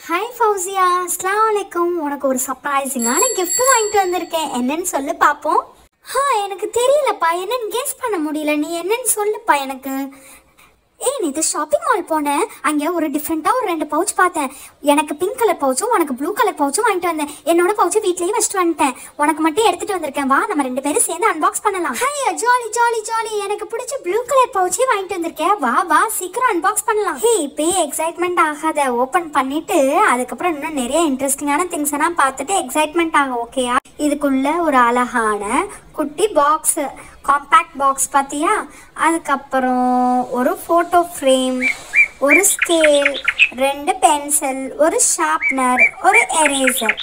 Hi Fauzia, Assalamu alaikum. உனக்கு ஒரு சர்ப்ரைசிங்கான gift வாங்கிட்டு வந்திருக்கேன். என்னன்னு சொல்லு பாப்போம். எனக்கு தெரியலப்பா. என்னன்னு கெஸ் பண்ண முடியல. நீ என்னன்னு சொல்லுப்பா எனக்கு. நீ இது ஷாப்பிங் மால் போனேன். அங்கே ஒரு டிஃப்ரெண்ட்டாக ஒரு 2 பவுச் பார்த்தேன். எனக்கு பிங்க் கலர் பவுச்சும் உனக்கு ப்ளூ கலர் பவுச்சும் வாங்கிட்டு வந்தேன். என்னோட பவுச்சு வீட்லேயே வச்சுட்டு வந்துட்டேன். உனக்கு மட்டும் எடுத்துட்டு வந்திருக்கேன். வா நம்ம 2 பேரும் சேர்ந்து அன்பாக்ஸ் பண்ணலாம். Jolly jolly jolly. எனக்கு பிடிச்ச ப்ளூ கலர் பவுச்சே வாங்கிட்டு வந்திருக்கேன். வா வா சீக்கிரம் அன்பாக்ஸ் பண்ணலாம். இப்பயே எக்ஸைட்மெண்ட் ஆகாத. ஓப்பன் பண்ணிட்டு அதுக்கப்புறம் இன்னும் நிறைய இன்ட்ரெஸ்டிங்கான திங்ஸ் எல்லாம் பார்த்துட்டு எக்ஸைட்மெண்ட் ஆகும். ஓகேயா? இதுக்குள்ள ஒரு அழகான குட்டி பாக்ஸ், காம்பேக்ட் பாக்ஸ் பார்த்தியா? அதுக்கப்புறம் ஒரு ஃபோட்டோ ஃப்ரேம், ஒரு ஸ்கேல், 2 பென்சில், ஒரு ஷார்ப்னர், ஒரு எரேசர்.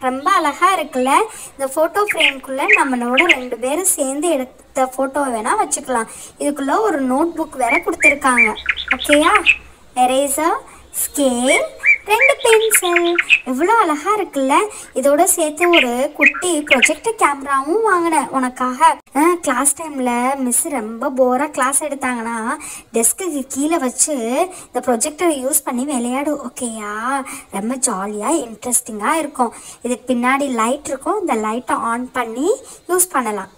ரொம்ப அழகாக இருக்குல்ல? இந்த ஃபோட்டோ ஃப்ரேம்குள்ளே நம்மளோட 2 பேரும் சேர்ந்து எடுத்த ஃபோட்டோவை வேணால் வச்சுக்கலாம். இதுக்குள்ளே ஒரு நோட் புக் வேற கொடுத்துருக்காங்க. ஓகேயா? Eraser, scale, 2 pencil. எவ்வளோ அழகாக இருக்குல்ல? இதோட சேர்த்து ஒரு குட்டி ப்ரொஜெக்டர் கேமராவும் வாங்கினேன் உனக்காக. கிளாஸ் டைமில் மிஸ் ரொம்ப போராக கிளாஸ் எடுத்தாங்கன்னா டெஸ்க்கு கீழே வச்சு இந்த ப்ரொஜெக்டரை யூஸ் பண்ணி விளையாடு. ஓகேயா? ரொம்ப ஜாலியாக இன்ட்ரெஸ்டிங்காக இருக்கும். இதுக்கு பின்னாடி லைட் இருக்கும். இந்த லைட்டை ஆன் பண்ணி யூஸ் பண்ணலாம்.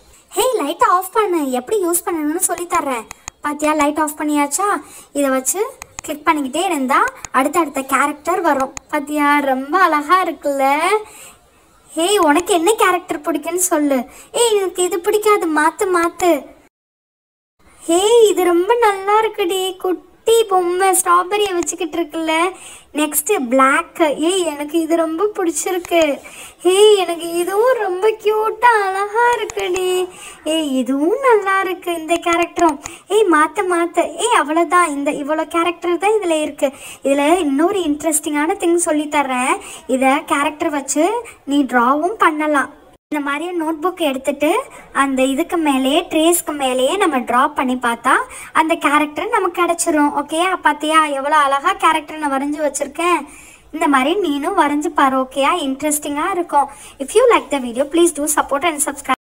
லைட்டை ஆஃப் பண்ணு. எப்படி யூஸ் பண்ணணும்னு சொல்லித்தர்றேன். பார்த்தியா? லைட் ஆஃப் பண்ணியாச்சா? இதை வச்சு கிளிக் பண்ணிக்கிட்டே இருந்தால் அடுத்தடுத்த கேரக்டர் வரும். பார்த்தியா? ரொம்ப அழகாக இருக்குல்ல? உனக்கு என்ன கேரக்டர் பிடிக்குன்னு சொல்லு. எனக்கு இது பிடிக்காது, மாற்று. இது ரொம்ப நல்லா இருக்குடி. குட்டி பொம்மை ஸ்ட்ராபெரியை வச்சுக்கிட்டு இருக்குல்ல. Next block. எனக்கு இது ரொம்ப பிடிச்சிருக்கு. எனக்கு இதுவும் ரொம்ப க்யூட்டாக அழகாக இருக்குடி. இதுவும் நல்லா இருக்கு. இந்த கேரக்டரும் மாற்று. அவ்வளோதான். இவ்வளோ கேரக்டர் தான் இதில் இருக்குது. இதில் இன்னொரு இன்ட்ரெஸ்டிங்கான திங் சொல்லித்தர்றேன். இதை கேரக்டர் வச்சு நீ ட்ராவும் பண்ணலாம். இந்த மாதிரி நோட் புக் எடுத்துட்டு அந்த இதுக்கு மேலேயே ட்ரேஸ்க்கு மேலேயே நம்ம ட்ரா பண்ணி பார்த்தா அந்த கேரக்டர் நமக்கு கிடச்சிரும். ஓகேயா? பார்த்தியா எவ்வளோ அழகாக கேரக்டர் நான் வரைஞ்சி வச்சுருக்கேன். இந்த மாதிரி நீனும் வரைஞ்சி பாரு. ஓகேயா? இன்ட்ரெஸ்டிங்காக இருக்கும். If you like the video please do support and subscribe.